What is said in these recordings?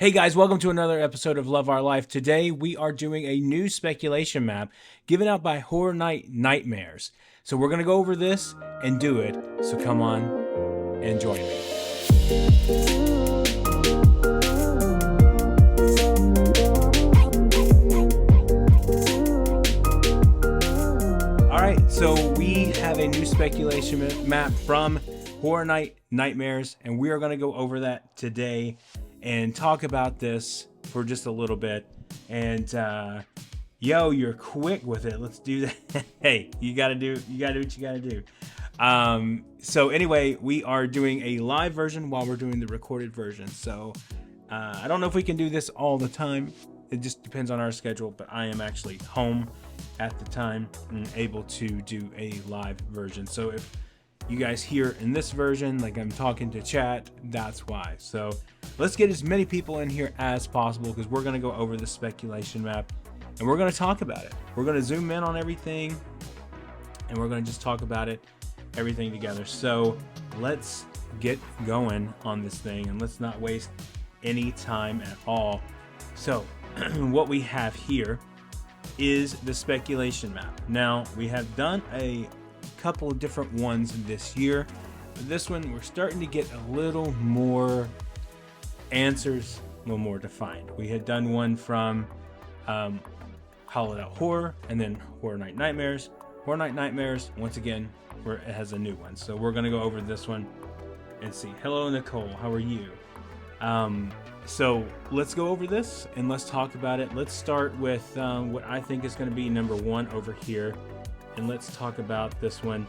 Hey guys, welcome to another episode of Love Our Life. Today we are doing a new speculation map given out by Horror Night Nightmares. So we're going to go over this and do it. So come on and join me. Alright, so we have a new speculation map from Horror Night Nightmares, and we are going to go over that today and talk about this for just a little bit. And yo, you're quick with it. Let's do that. Hey, you gotta do what you gotta do. So anyway, we are doing a live version while we're doing the recorded version. So I don't know if we can do this all the time. It just depends on our schedule, but I am actually home at the time and able to do a live version. So if you guys hear in this version, like I'm talking to chat, that's why. So let's get as many people in here as possible because we're going to go over the speculation map and we're going to talk about it. We're going to zoom in on everything and we're going to just talk about it, everything together. So let's get going on this thing and let's not waste any time at all. So what we have here is the speculation map. Now we have done a couple of different ones this year, but this one we're starting to get a little more answers, a little more defined. We had done one from Call It Out Horror and then Horror Night Nightmares. Horror Night Nightmares, once again, it has a new one, so we're going to go over this one and see. Hello Nicole, how are you? So let's go over this and let's talk about it. Let's start with what I think is going to be number one over here. And let's talk about this one,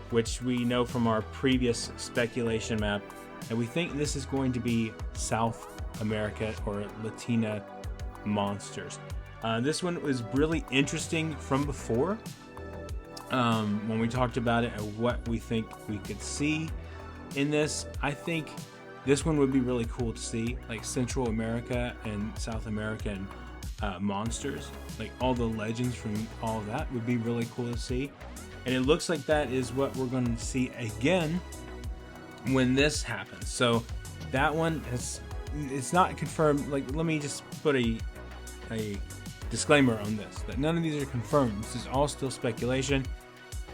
which we know from our previous speculation map, and we think this is going to be South America or Latina monsters. This one was really interesting from before when we talked about it and what we think we could see in this. I think this one would be really cool to see, like Central America and South American monsters, like all the legends from all of that would be really cool to see. And it looks like that is what we're going to see again when this happens. So that one it's not confirmed. Like, let me just put a disclaimer on this, that none of these are confirmed. This is all still speculation.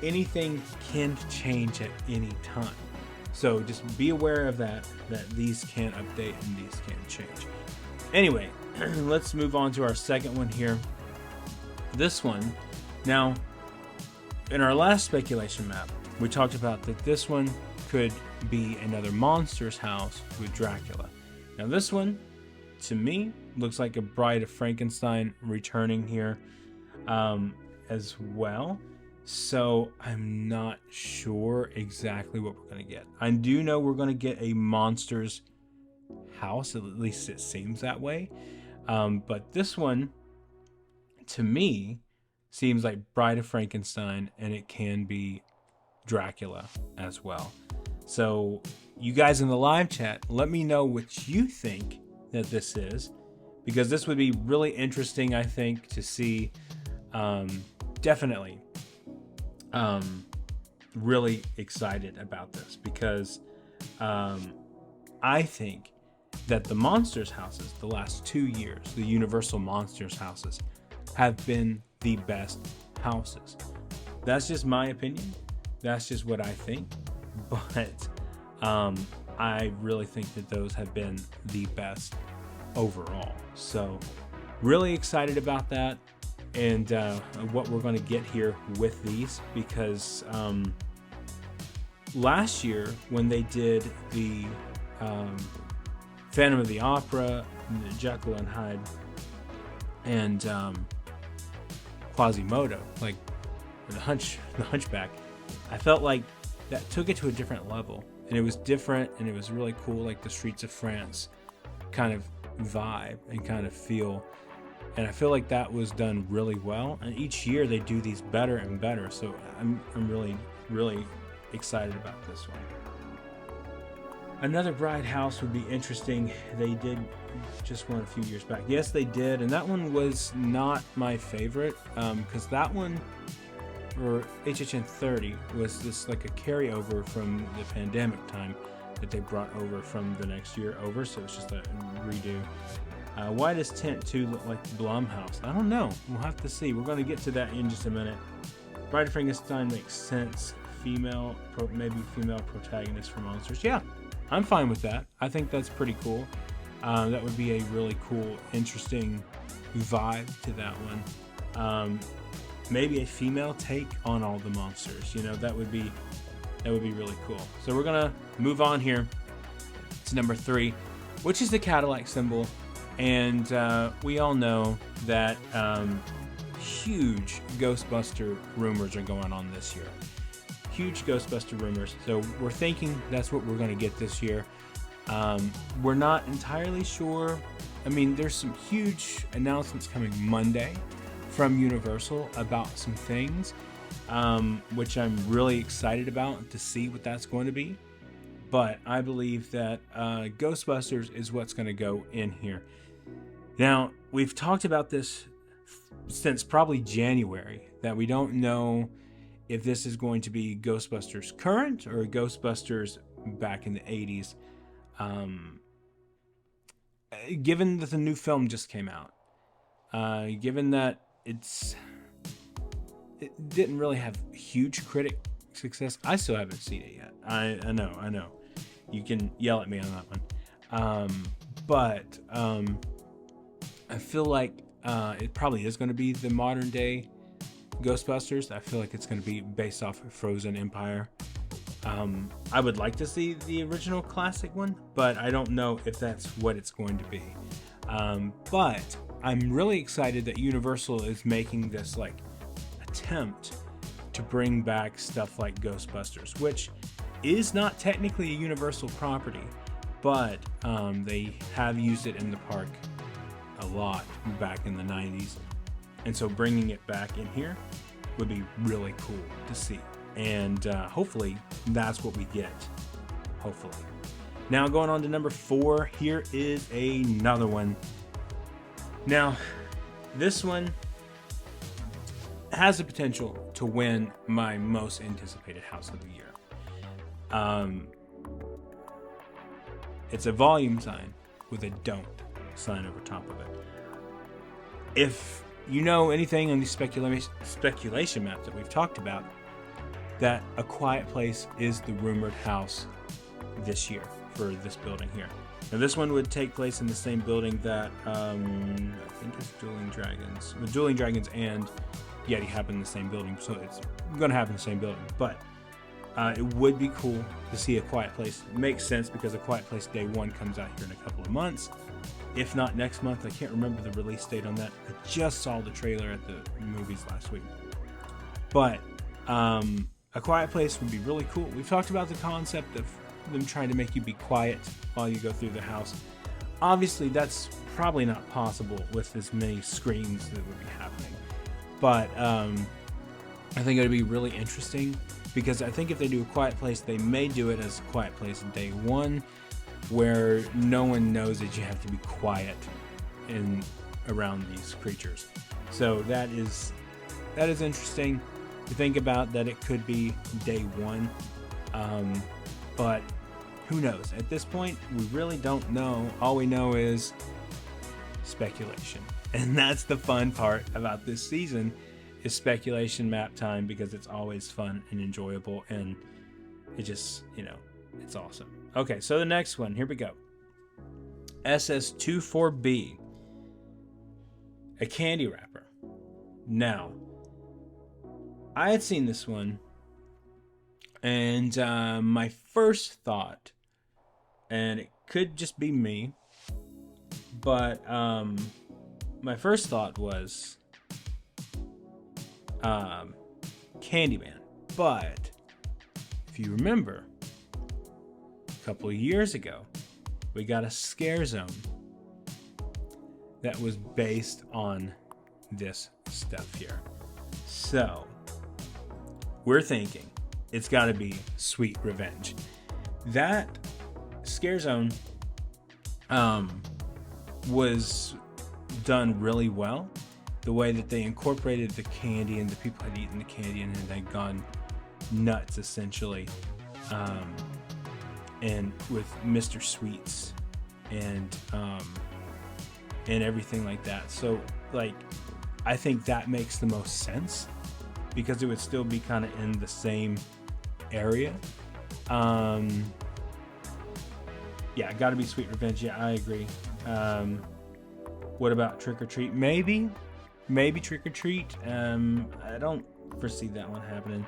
Anything can change at any time. So just be aware of that these can update and these can change. Anyway, let's move on to our second one here. This one, now, in our last speculation map, we talked about that this one could be another monster's house with Dracula. Now this one, to me, looks like a Bride of Frankenstein returning here as well. So I'm not sure exactly what we're going to get. I do know we're going to get a monster's house, at least it seems that way. But this one, to me, seems like Bride of Frankenstein, and it can be Dracula as well. So you guys in the live chat, let me know what you think that this is, because this would be really interesting, I think, to see. Definitely really excited about this because I think that the Monsters houses, the last 2 years, the Universal Monsters houses, have been the best houses. That's just my opinion. That's just what I think. But I really think that those have been the best overall. So really excited about that and what we're going to get here with these, because last year when they did the Phantom of the Opera, Jekyll and Hyde, and Quasimodo, like the Hunchback, I felt like that took it to a different level, and it was different, and it was really cool, like the Streets of France kind of vibe and kind of feel. And I feel like that was done really well, and each year they do these better and better. So I'm really excited about this one. Another Bride house would be interesting. They did just one a few years back. Yes, they did, and that one was not my favorite because that one, or HHN 30, was this like a carryover from the pandemic time that they brought over from the next year over. So it's just a redo. Why does Tent 2 look like Blumhouse? I don't know. We'll have to see. We're going to get to that in just a minute. Bride of Frankenstein makes sense. Maybe female protagonist for monsters. Yeah, I'm fine with that. I think that's pretty cool. That would be a really cool, interesting vibe to that one. Maybe a female take on all the monsters. You know, that would be really cool. So we're gonna move on here to number 3, which is the Cadillac symbol, and we all know that huge Ghostbuster rumors are going on this year. Huge Ghostbuster rumors. So we're thinking that's what we're going to get this year. We're not entirely sure. I mean, there's some huge announcements coming Monday from Universal about some things, which I'm really excited about to see what that's going to be. But I believe that Ghostbusters is what's going to go in here. Now, we've talked about this since probably January, that we don't know if this is going to be Ghostbusters current or Ghostbusters back in the 80s. Given that the new film just came out, given that it didn't really have huge critic success. I still haven't seen it yet. I know. You can yell at me on that one. But I feel like it probably is going to be the modern day Ghostbusters. I feel like it's going to be based off of Frozen Empire. I would like to see the original classic one, but I don't know if that's what it's going to be. But I'm really excited that Universal is making this like attempt to bring back stuff like Ghostbusters, which is not technically a Universal property, but they have used it in the park a lot back in the 90s. And so bringing it back in here would be really cool to see. And hopefully that's what we get. Hopefully. Now going on to number 4, here is another one. Now, this one has the potential to win my most anticipated house of the year. It's a volume sign with a don't sign over top of it. If you know anything on these speculation maps that we've talked about, that A Quiet Place is the rumored house this year for this building here. Now this one would take place in the same building that I think it's Dueling Dragons. Well, Dueling Dragons and Yeti happen in the same building, so it's going to happen in the same building. But it would be cool to see A Quiet Place. It makes sense because A Quiet Place Day 1 comes out here in a couple of months. If not next month. I can't remember the release date on that. I just saw the trailer at the movies last week. But A Quiet Place would be really cool. We've talked about the concept of them trying to make you be quiet while you go through the house. Obviously, that's probably not possible with as many screens that would be happening. But I think it would be really interesting because I think if they do A Quiet Place, they may do it as A Quiet Place Day 1, where no one knows that you have to be quiet around these creatures. So that is interesting to think about, that it could be Day 1. But who knows? At this point, we really don't know. All we know is speculation. And that's the fun part about this season, is speculation map time, because it's always fun and enjoyable, and it just, it's awesome. Okay, so the next one, here we go. SS24B, a candy wrapper. Now, I had seen this one, and my first thought, and it could just be me, but my first thought was Candyman. But if you remember, a couple of years ago, we got a Scare Zone that was based on this stuff here. So we're thinking it's got to be Sweet Revenge. That Scare Zone was done really well. The way that they incorporated the candy, and the people had eaten the candy and had gone nuts essentially, and with Mr. Sweets and and everything like that. So like, I think that makes the most sense because it would still be kind of in the same area. Yeah, gotta be Sweet Revenge. Yeah, I agree. What about Trick or Treat? Maybe Trick or Treat. I don't foresee that one happening.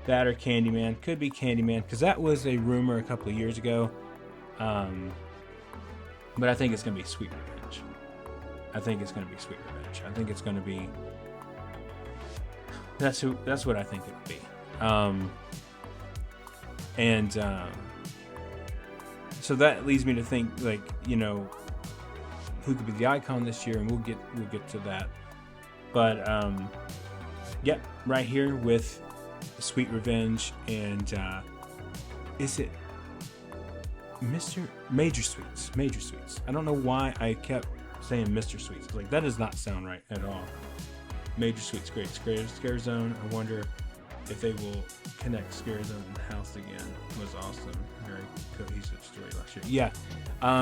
That or Candyman. Could be Candyman because that was a rumor a couple of years ago. But I think it's gonna be Sweet Revenge. I think it's gonna be. That's what I think it would be. So that leads me to think, like, you know, who could be the icon this year, and we'll get to that. But yep, right here with Sweet Revenge, and is it Major Sweets? Major Sweets. I don't know why I kept saying Mr. Sweets. Like, that does not sound right at all. Major Sweets, great. Scare Zone. I wonder if they will connect Scare Zone and House again. It was awesome. Very cohesive story last year. Yeah,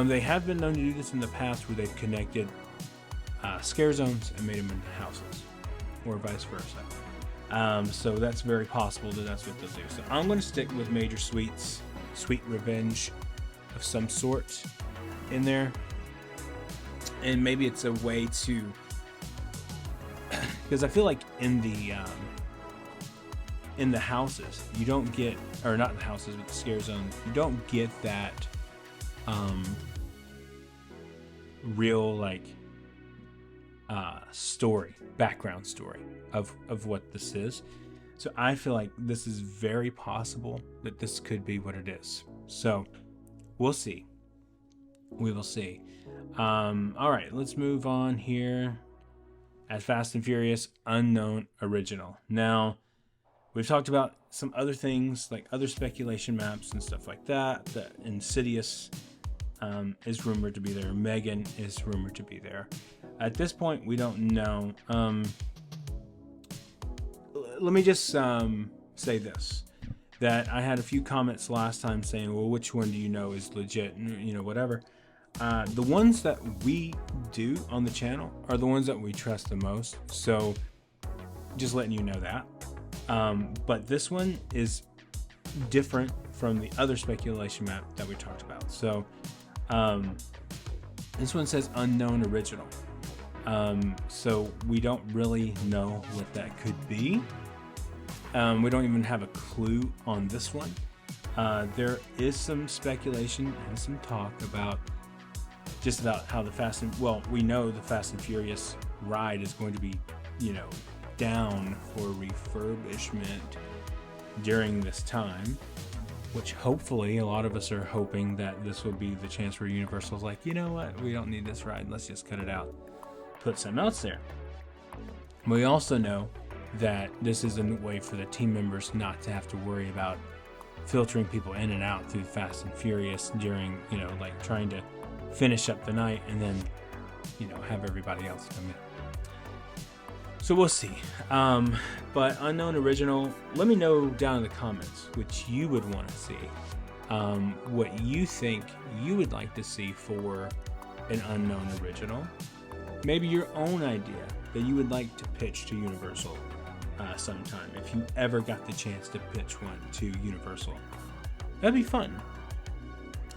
they have been known to do this in the past where they've connected Scare Zones and made them into houses, or vice versa. So that's very possible that that's what they'll do. So I'm going to stick with Major Sweets, Sweet Revenge of some sort in there. And maybe it's a way to, because I feel like in the houses, you don't get, or not the houses, but the Scare Zone, you don't get that real, like, background story of what this is. So I feel like this is very possible that this could be what it is. So we'll see. We will see. All right, let's move on here. At Fast and Furious Unknown Original. Now, we've talked about some other things, like other speculation maps and stuff like that. That Insidious is rumored to be there. Megan is rumored to be there. At this point, we don't know. Let me just say this. That I had a few comments last time saying, well, which one do you know is legit? You know, whatever. The ones that we do on the channel are the ones that we trust the most. So just letting you know that. But this one is different from the other speculation map that we talked about. So this one says Unknown Original. So we don't really know what that could be. We don't even have a clue on this one. There is some speculation and some talk about how we know the Fast and Furious ride is going to be, you know, down for refurbishment during this time, which hopefully a lot of us are hoping that this will be the chance where Universal's like, you know what, we don't need this ride, let's just cut it out, put something else there. We also know that this is a way for the team members not to have to worry about filtering people in and out through Fast and Furious during, you know, like trying to finish up the night and then, you know, have everybody else come in. So we'll see. But Unknown Original, let me know down in the comments which you would want to see. What you think you would like to see for an Unknown Original. Maybe your own idea that you would like to pitch to Universal sometime, if you ever got the chance to pitch one to Universal. That'd be fun.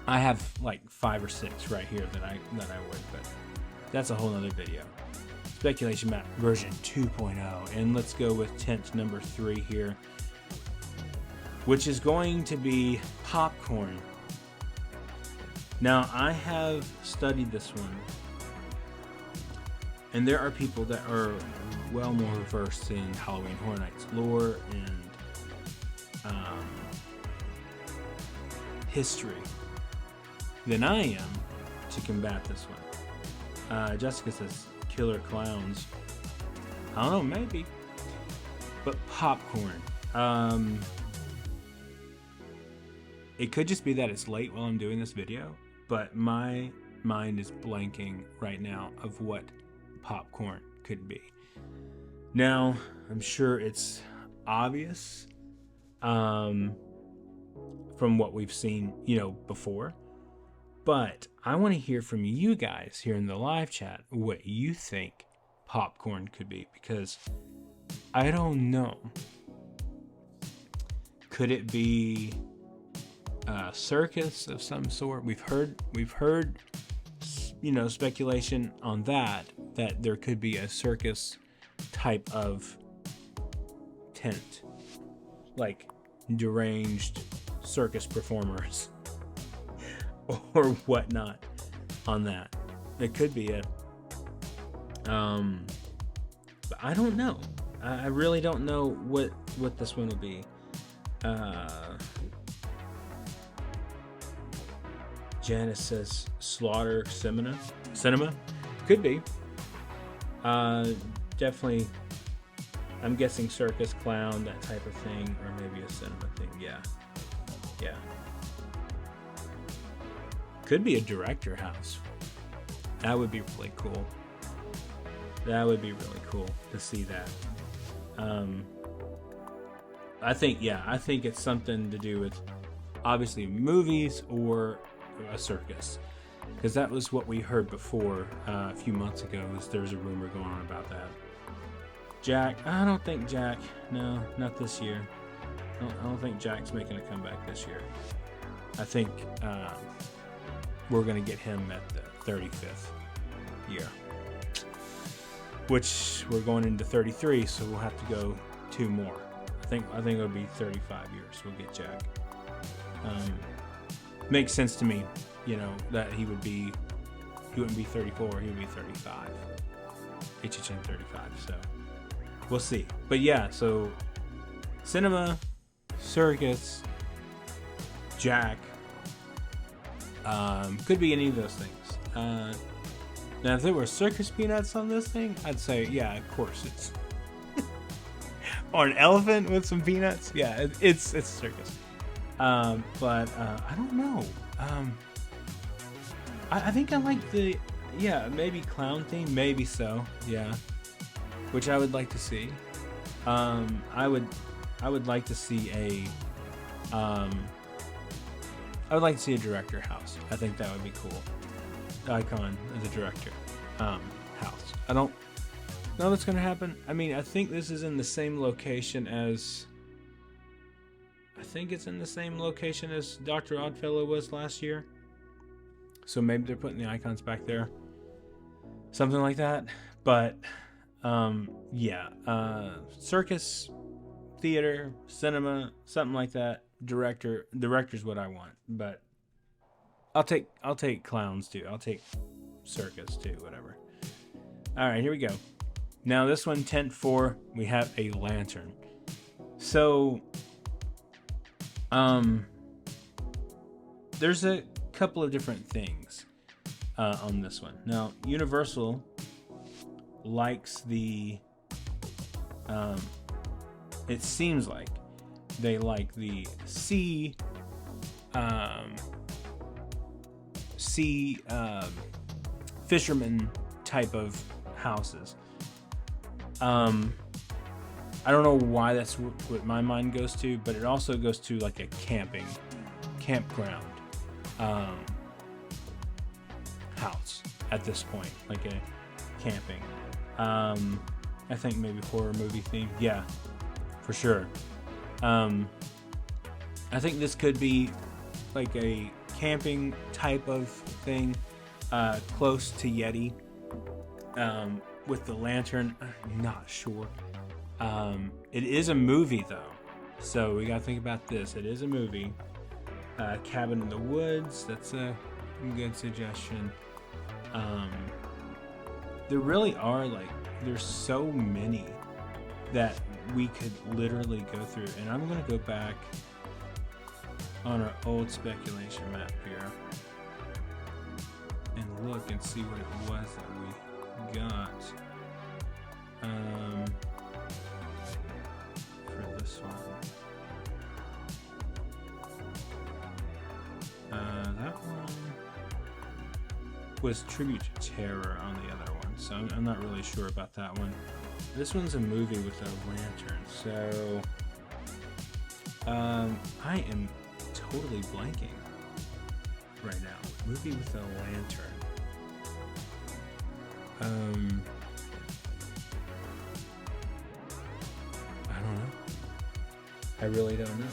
I have like 5 or 6 right here that I would, but that's a whole nother video. Speculation map version 2.0, and let's go with tent number 3 here, which is going to be popcorn. Now, I have studied this one, and there are people that are well more versed in Halloween Horror Nights lore and history than I am to combat this one. Jessica says killer clowns. I don't know, maybe. But popcorn. It could just be that it's late while I'm doing this video, but my mind is blanking right now of what popcorn could be. Now, I'm sure it's obvious from what we've seen, you know, before. But I want to hear from you guys here in the live chat what you think popcorn could be, because I don't know. Could it be a circus of some sort? We've heard, speculation on that there could be a circus type of tent, like deranged circus performers or whatnot on that. It could be it. But I don't know. I really don't know what this one will be. Janice says Slaughter Cinema. Could be. Definitely. I'm guessing circus, clown, that type of thing, or maybe a cinema thing. Yeah. Could be a director house. That would be really cool. That would be really cool to see that. I think it's something to do with obviously movies or a circus, because that was what we heard before a few months ago. There's a rumor going on about that. Jack, I don't think Jack. No, not this year. I don't think Jack's making a comeback this year. I think we're gonna get him at the 35th year, which we're going into 33, so we'll have to go 2 more. I think it'll be 35 years. We'll get Jack. Makes sense to me, that he wouldn't be 34, he would be 35. HHN 35, so we'll see. But yeah, so cinema, circus, Jack, could be any of those things. Now, if there were circus peanuts on this thing, I'd say, yeah, of course it's. Or an elephant with some peanuts. Yeah, it's a circus. But I don't know. I think I like maybe clown theme, maybe so. Yeah, which I would like to see. I would like to see a director house. I think that would be cool. Icon as a director house. I don't know that's gonna happen. I mean, I think this is in the same location as. I think it's in the same location as Dr. Oddfellow was last year. So maybe they're putting the icons back there. Something like that. But, circus, theater, cinema, something like that. Director's what I want. But I'll take clowns too. I'll take circus too, whatever. All right, here we go. Now this one, tent 4, we have a lantern. So, there's a couple of different things on this one. Now, Universal likes the. It seems like they like the sea fisherman type of houses. I don't know why that's what my mind goes to, but it also goes to like a campground house at this point, like a camping. I think maybe horror movie theme. Yeah, for sure. I think this could be like a camping type of thing, close to Yeti. With the lantern, I'm not sure. It is a movie though, so we gotta think about this. It is a movie. Cabin in the Woods, that's a good suggestion. There really are, there's so many that we could literally go through, and I'm gonna go back on our old speculation map here and look and see what it was that we got for this one. That one was Tribute to Terror on the other one, so I'm not really sure about that one. This one's a movie with a lantern, so I am totally blanking. right now. Movie with a lantern. I don't know. I really don't know.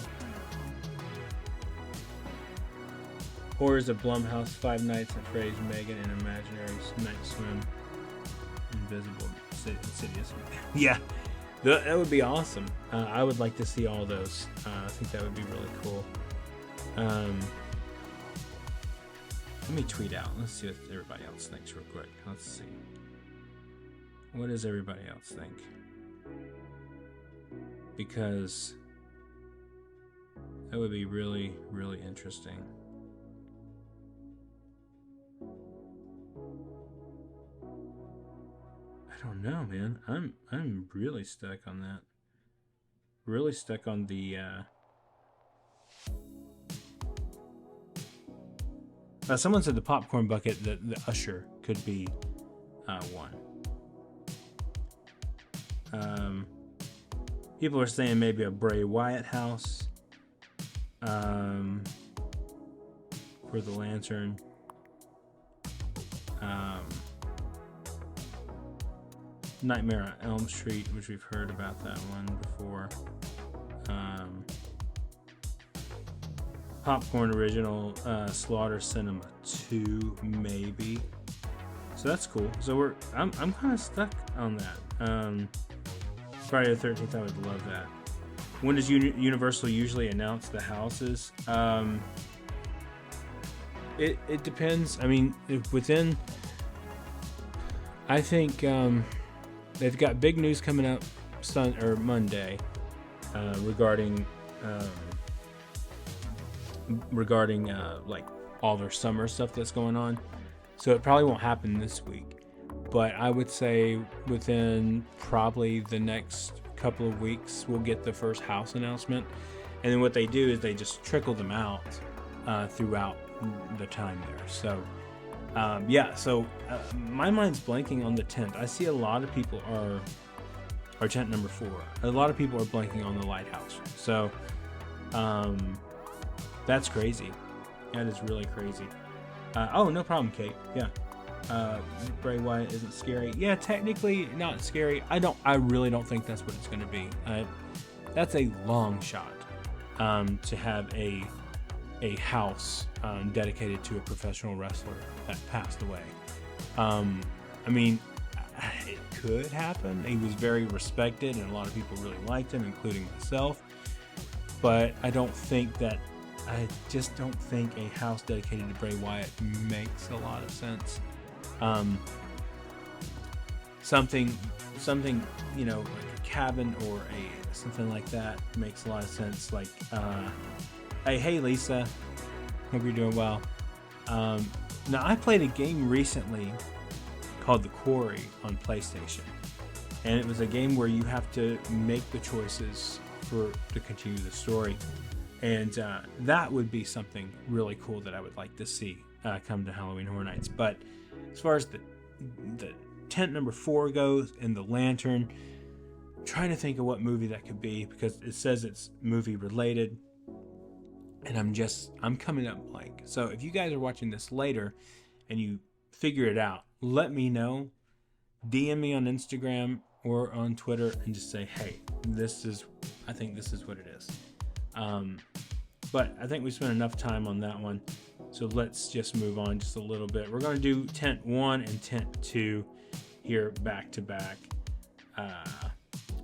Horrors of Blumhouse, Five Nights at Freddy's, Megan, and Imaginary Night Swim, Invisible, Insidious. Yeah, that would be awesome. I would like to see all those. I think that would be really cool. Let me tweet out. Let's see what everybody else thinks real quick. Let's see. What does everybody else think? Because that would be really, really interesting. I don't know, man. I'm really stuck on that. Really stuck on the someone said the popcorn bucket, the Usher could be one. People are saying maybe a Bray Wyatt house for the lantern. Nightmare on Elm Street, which we've heard about that one before. Popcorn original, Slaughter Cinema 2, maybe. So that's cool. So I'm kind of stuck on that. Friday the 13th, I would love that. When does Universal usually announce the houses? It depends. I mean, within, I think they've got big news coming up Monday regarding like all their summer stuff that's going on. So it probably won't happen this week, but I would say within probably the next couple of weeks we'll get the first house announcement. And then what they do is they just trickle them out throughout the time there. So my mind's blanking on the tent. I see a lot of people are tent number 4. A lot of people are blanking on the lighthouse. So that's crazy. That is really crazy. Oh, no problem, Kate. Yeah. Bray Wyatt isn't scary. Yeah, technically not scary. I really don't think that's what it's going to be. That's a long shot to have a house dedicated to a professional wrestler that passed away. I mean, it could happen. He was very respected, and a lot of people really liked him, including myself. But I just don't think a house dedicated to Bray Wyatt makes a lot of sense. Something, like a cabin or something like that makes a lot of sense. Like, hey Lisa, hope you're doing well. Now I played a game recently called The Quarry on PlayStation, and it was a game where you have to make the choices to continue the story. And that would be something really cool that I would like to see come to Halloween Horror Nights. But as far as the tent number 4 goes and the lantern, I'm trying to think of what movie that could be, because it says it's movie related, and I'm coming up blank. So if you guys are watching this later and you figure it out, let me know. DM me on Instagram or on Twitter and just say, hey, I think this is what it is. But I think we spent enough time on that one, so let's just move on just a little bit. We're going to do tent 1 and tent 2 here back to back.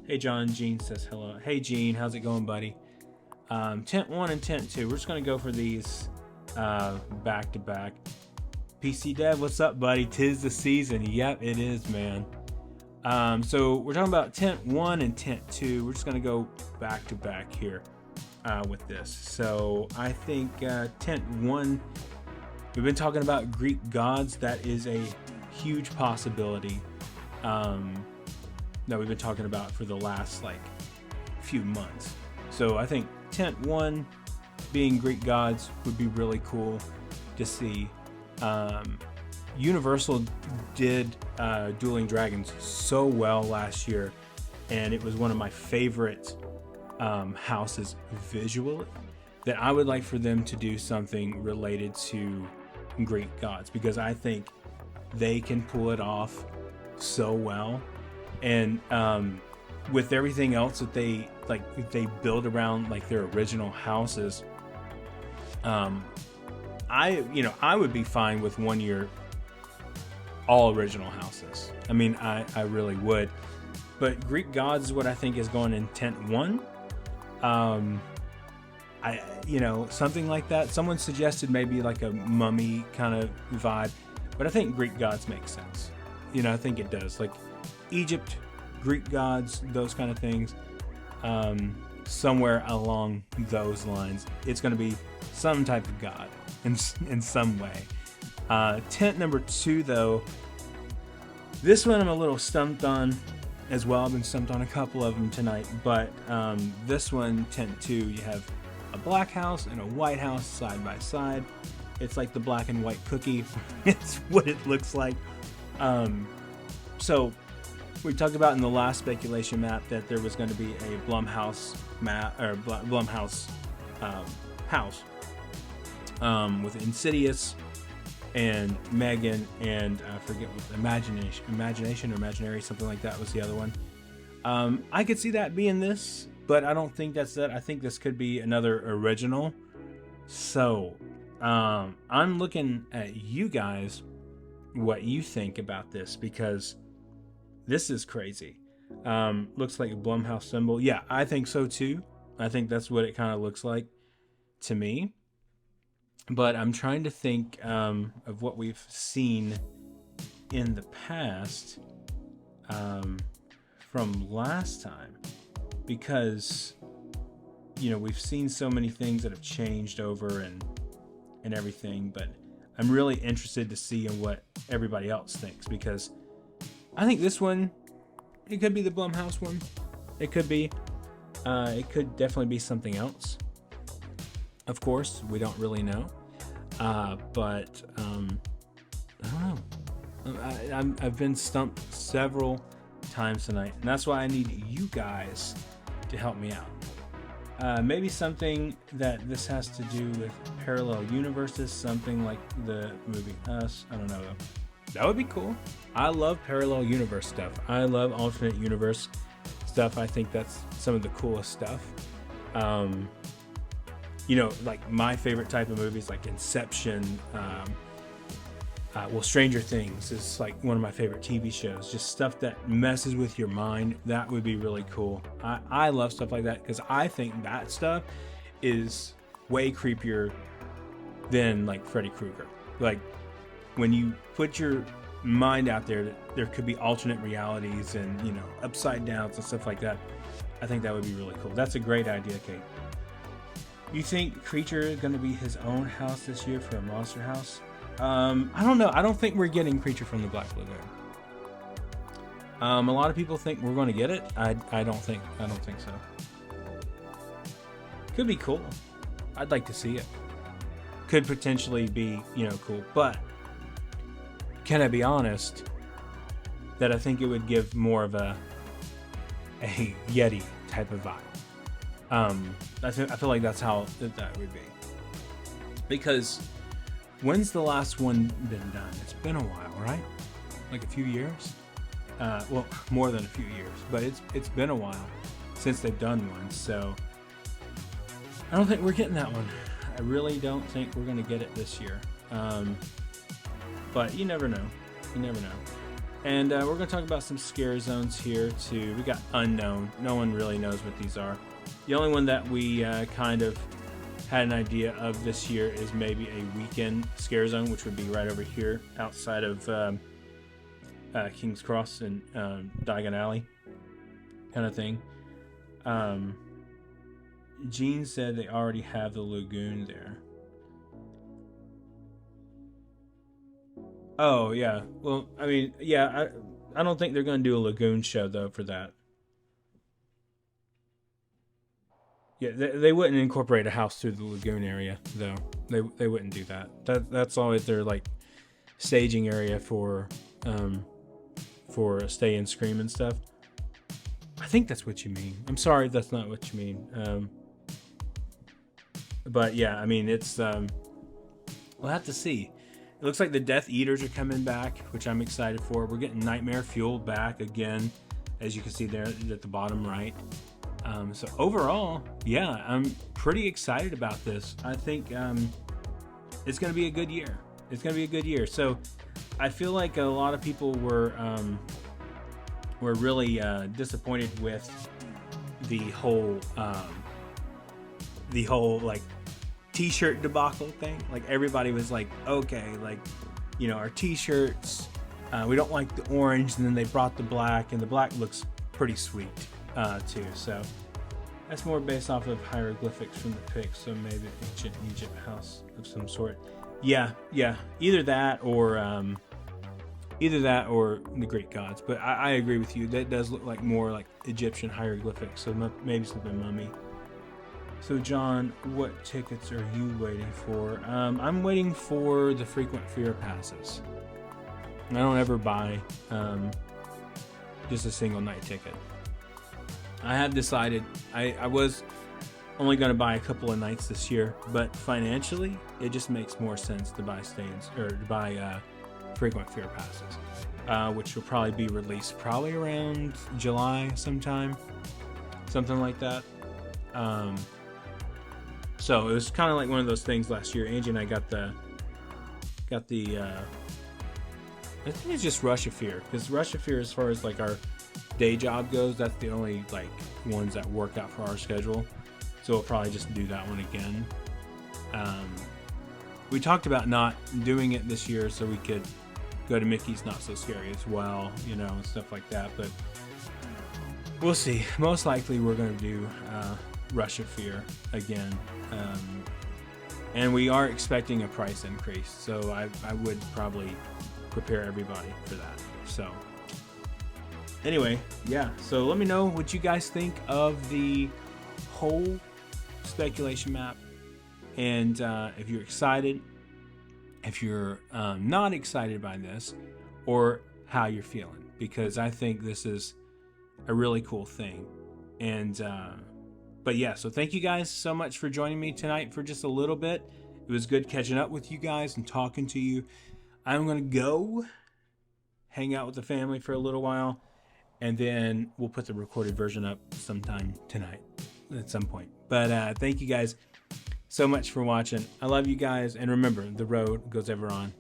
Hey John, Gene says hello. Hey Gene, how's it going, buddy? Tent 1 and tent 2, we're just going to go for these back to back. PC Dev, what's up, buddy? 'Tis the season. Yep, it is, man. So we're talking about tent 1 and tent 2. We're just going to go back to back here with this. So I think tent 1, we've been talking about Greek gods. That is a huge possibility that we've been talking about for the last few months. So I think tent 1 being Greek gods would be really cool to see. Universal did Dueling Dragons so well last year, and it was one of my favorite houses visually. that I would like for them to do something related to Greek gods, because I think they can pull it off so well. And with everything else that they build around like their original houses, I would be fine with 1 year all original houses. I mean, I really would. But Greek gods is what I think is going in tent 1. Something like that. Someone suggested maybe like a mummy kind of vibe, but I think Greek gods make sense. I think it does. Like Egypt, Greek gods, those kind of things. Somewhere along those lines, it's going to be some type of god in some way. Tent number 2, though, this one I'm a little stumped on as well. I've been stumped on a couple of them tonight, but this one, tent 2, you have a black house and a white house side by side. It's like the black and white cookie. It's what it looks like. So we talked about in the last speculation map that there was going to be a Blumhouse map, or Blumhouse house with Insidious and Megan, and I forget what Imagination or Imaginary, something like that was the other one. I could see that being this, but I don't think that's it. I think this could be another original. So I'm looking at you guys, what you think about this, because this is crazy. Looks like a Blumhouse symbol. Yeah, I think so too. I think that's what it kind of looks like to me. But I'm trying to think of what we've seen in the past from last time, because we've seen so many things that have changed over and everything. But I'm really interested to see in what everybody else thinks, because I think this one, it could be the Blumhouse one. It could be. It could definitely be something else. Of course, we don't really know. But I don't know. I've been stumped several times tonight, and that's why I need you guys to help me out. Maybe something that this has to do with parallel universes, something like the movie Us. I don't know though. That would be cool. I love parallel universe stuff. I love alternate universe stuff. I think that's some of the coolest stuff. Like my favorite type of movies, like Inception. Stranger Things is like one of my favorite TV shows. Just stuff that messes with your mind. That would be really cool. I love stuff like that, because I think that stuff is way creepier than like Freddy Krueger. Like when you put your mind out there that there could be alternate realities and upside downs and stuff like that, I think that would be really cool. That's a great idea, Kate. You think Creature is going to be his own house this year for a monster house? I don't know. I don't think we're getting Creature from the Black Lagoon. A lot of people think we're going to get it. I don't think so. Could be cool. I'd like to see it. Could potentially be, cool. But can I be honest that I think it would give more of a Yeti type of vibe. I feel like that's how that would be. Because when's the last one been done? It's been a while, right? Like a few years? Well, more than a few years, but it's been a while since they've done one. So I don't think we're getting that one. I really don't think we're going to get it this year. But you never know. You never know. And we're going to talk about some scare zones here too. We got unknown. No one really knows what these are. The only one that we kind of had an idea of this year is maybe a weekend scare zone, which would be right over here outside of King's Cross and Diagon Alley kind of thing. Gene said they already have the lagoon there. Oh, yeah. Well, I mean, yeah, I don't think they're going to do a lagoon show, though, for that. Yeah, they wouldn't incorporate a house through the lagoon area, though. They wouldn't do that. That's always their, like, staging area for Stay and Scream and stuff. I think that's what you mean. I'm sorry if that's not what you mean. But yeah, I mean, it's we'll have to see. It looks like the Death Eaters are coming back, which I'm excited for. We're getting Nightmare Fuel back again, as you can see there at the bottom right. So overall, yeah, I'm pretty excited about this. I think it's going to be a good year. It's going to be a good year. So I feel like a lot of people were really disappointed with the whole like t-shirt debacle thing. Like everybody was like, okay, like, you know, our t-shirts, we don't like the orange, and then they brought the black, and the black looks pretty sweet too. So that's more based off of hieroglyphics from the pics, so maybe ancient Egypt house of some sort. Yeah, either that or the Greek gods. But I agree with you, that does look like more like Egyptian hieroglyphics, so maybe something mummy. So John, what tickets are you waiting for? I'm waiting for the frequent fear passes. I don't ever buy just a single night ticket. I have decided I was only going to buy a couple of nights this year, but financially it just makes more sense to buy frequent fear passes, which will probably be released probably around July sometime, something like that. So it was kind of like one of those things last year. Angie and I got the I think it's just Rush of Fear, because Rush of Fear, as far as like our day job goes, that's the only like ones that work out for our schedule. So we'll probably just do that one again. We talked about not doing it this year so we could go to Mickey's Not So Scary as well, you know, and stuff like that. But we'll see. Most likely we're going to do Rush of Fear again. And we are expecting a price increase, so I would probably prepare everybody for that. So anyway, yeah, so let me know what you guys think of the whole speculation map, and if you're excited, if you're not excited by this, or how you're feeling, because I think this is a really cool thing. And but yeah, so thank you guys so much for joining me tonight for just a little bit. It was good catching up with you guys and talking to you. I'm gonna go hang out with the family for a little while, and then we'll put the recorded version up sometime tonight at some point. But thank you guys so much for watching. I love you guys, and remember, the road goes ever on.